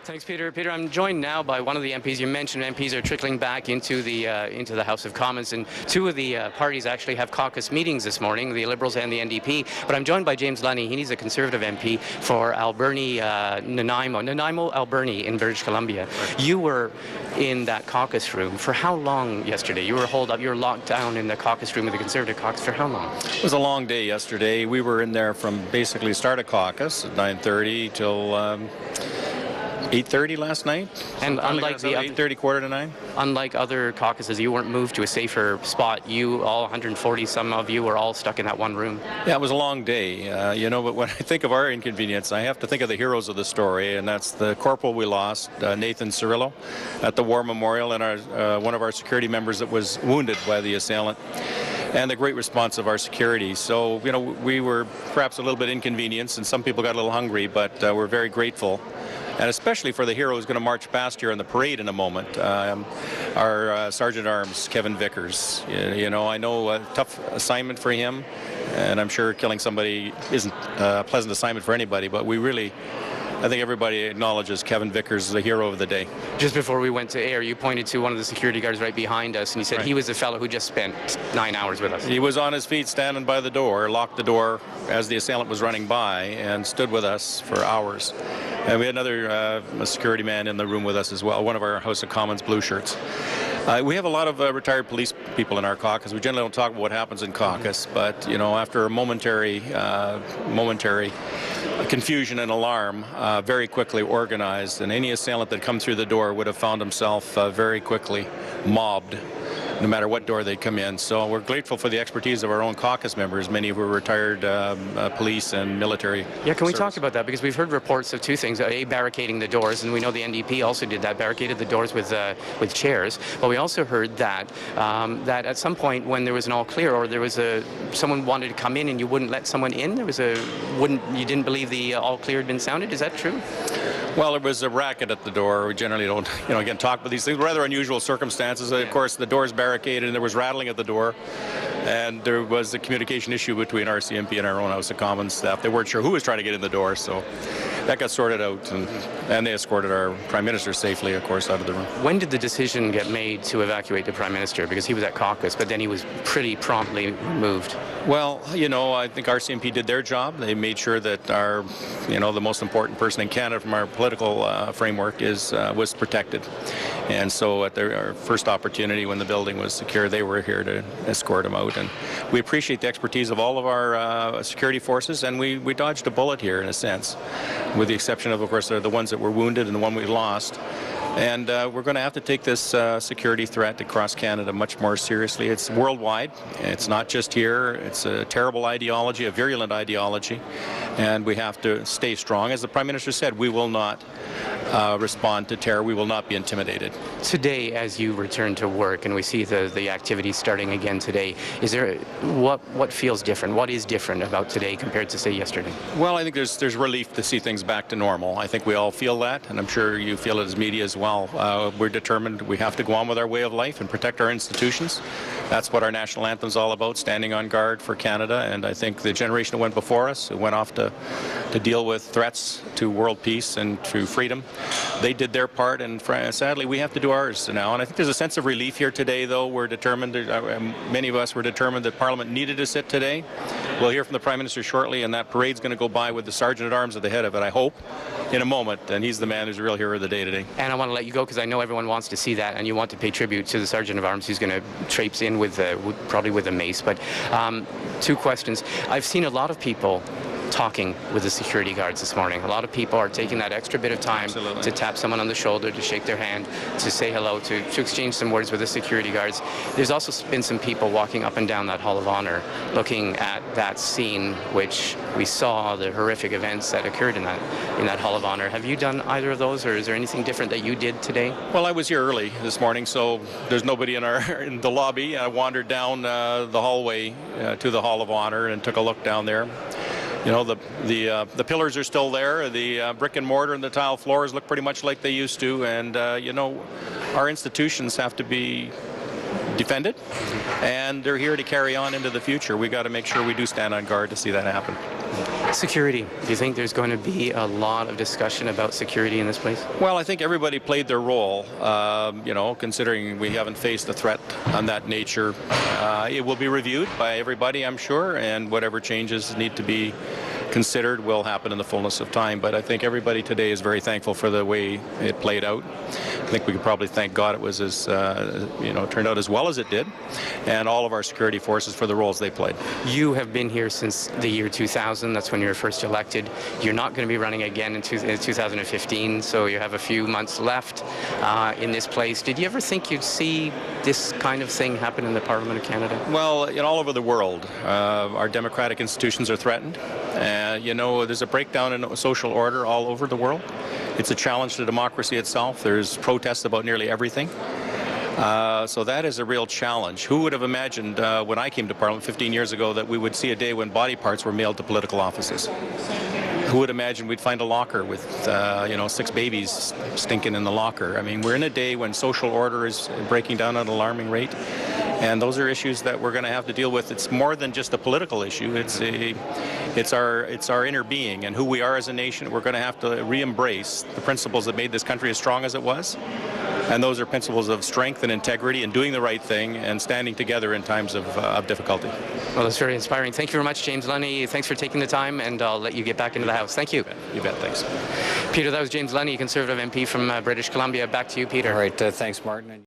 Thanks, Peter. Peter, I'm joined now by one of the MPs. You mentioned MPs are trickling back into the House of Commons, and two of the parties actually have caucus meetings this morning, the Liberals and the NDP. But I'm joined by James Lunney. He's a Conservative MP for Alberni, Nanaimo, Alberni in British Columbia. You were in that caucus room for how long yesterday? You were holed up, you were locked down in the caucus room of the Conservative caucus for how long? It was a long day yesterday. We were in there from basically start of caucus at 9:30 till 8:30 last night. And unlike the 8:30, quarter to 9. Unlike other caucuses, you weren't moved to a safer spot. You, all 140 some of you, were all stuck in that one room. Yeah, it was a long day, but when I think of our inconvenience, I have to think of the heroes of the story, and that's the corporal we lost, Nathan Cirillo, at the War Memorial, and one of our security members that was wounded by the assailant, and the great response of our security. So, we were perhaps a little bit inconvenienced, and some people got a little hungry, but we're very grateful. And especially for the hero who's going to march past here in the parade in a moment, our Sergeant at Arms, Kevin Vickers. I know a tough assignment for him, and I'm sure killing somebody isn't a pleasant assignment for anybody, but I think everybody acknowledges Kevin Vickers as the hero of the day. Just before we went to air, you pointed to one of the security guards right behind us, and you said he was the fellow who just spent 9 hours with us. He was on his feet standing by the door, locked the door as the assailant was running by, and stood with us for hours. And we had another security man in the room with us as well, one of our House of Commons blue shirts. We have a lot of retired police people in our caucus. We generally don't talk about what happens in caucus, but after a momentary confusion and alarm, very quickly organized, and any assailant that come through the door would have found himself very quickly mobbed, no matter what door they come in. So we're grateful for the expertise of our own caucus members, many who are retired police and military. Yeah, can we talk about that? Because we've heard reports of two things. A, barricading the doors, and we know the NDP also did that, barricaded the doors with chairs. But we also heard that at some point when there was an all clear, or there was someone wanted to come in and you wouldn't let someone in, you didn't believe the all clear had been sounded. Is that true? Well, there was a racket at the door. We generally don't, talk about these things. Rather unusual circumstances. Of course, the door's barricaded and there was rattling at the door. And there was a communication issue between RCMP and our own House of Commons staff. They weren't sure who was trying to get in the door, so that got sorted out. And they escorted our Prime Minister safely, of course, out of the room. When did the decision get made to evacuate the Prime Minister? Because he was at caucus, but then he was pretty promptly removed. Well, I think RCMP did their job. They made sure that our, the most important person in Canada from our political framework was protected. And so at our first opportunity when the building was secure, they were here to escort him out. And we appreciate the expertise of all of our security forces, and we dodged a bullet here in a sense, with the exception of course, the ones that were wounded and the one we lost. And we're going to have to take this security threat across Canada much more seriously. It's worldwide. It's not just here. It's a terrible ideology, a virulent ideology, and we have to stay strong. As the Prime Minister said, we will not respond to terror. We will not be intimidated. Today, as you return to work, and we see the activities starting again today, is there what feels different? What is different about today compared to, say, yesterday? Well, I think there's relief to see things back to normal. I think we all feel that, and I'm sure you feel it as media as well. We're determined we have to go on with our way of life and protect our institutions. That's what our national anthem is all about, standing on guard for Canada. And I think the generation that went before us, who went off to deal with threats to world peace and to freedom, they did their part, and sadly we have to do ours now. And I think there's a sense of relief here today, though. We're determined, many of us were determined that Parliament needed to sit today. We'll hear from the Prime Minister shortly, and that parade's going to go by with the Sergeant at Arms at the head of it, I hope, in a moment. And he's the man who's the real hero of the day today. And I want to let you go because I know everyone wants to see that, and you want to pay tribute to the Sergeant of Arms who's going to traipse in probably with a mace. But two questions. I've seen a lot of people talking with the security guards this morning. A lot of people are taking that extra bit of time to tap someone on the shoulder, to shake their hand, to say hello, to exchange some words with the security guards. There's also been some people walking up and down that Hall of Honor looking at that scene, which we saw, the horrific events that occurred in that Hall of Honor. Have you done either of those, or is there anything different that you did today? Well, I was here early this morning, so there's nobody in the lobby. I wandered down the hallway to the Hall of Honor and took a look down there. The pillars are still there. The brick and mortar and the tile floors look pretty much like they used to. And, our institutions have to be defended, and they're here to carry on into the future. We got to make sure we do stand on guard to see that happen. Security. Do you think there's going to be a lot of discussion about security in this place? Well, I think everybody played their role, considering we haven't faced a threat on that nature. It will be reviewed by everybody, I'm sure, and whatever changes need to be considered will happen in the fullness of time. But I think everybody today is very thankful for the way it played out. I think we could probably thank God it was as, turned out as well as it did, and all of our security forces for the roles they played. You have been here since the year 2000. That's when you were first elected. You're not going to be running again in 2015, so you have a few months left in this place. Did you ever think you'd see this kind of thing happen in the Parliament of Canada? Well, all over the world, our democratic institutions are threatened. There's a breakdown in social order all over the world. It's a challenge to democracy itself. There's protests about nearly everything. So that is a real challenge. Who would have imagined when I came to Parliament 15 years ago that we would see a day when body parts were mailed to political offices? Who would imagine we'd find a locker with, 6 babies stinking in the locker? I mean, we're in a day when social order is breaking down at an alarming rate. And those are issues that we're going to have to deal with. It's more than just a political issue. It's our inner being and who we are as a nation. We're going to have to re-embrace the principles that made this country as strong as it was. And those are principles of strength and integrity and doing the right thing and standing together in times of difficulty. Well, that's very inspiring. Thank you very much, James Lunney. Thanks for taking the time, and I'll let you get back into the House. Thank you. You bet. Thanks. Peter, that was James Lunney, Conservative MP from British Columbia. Back to you, Peter. All right. Thanks, Martin.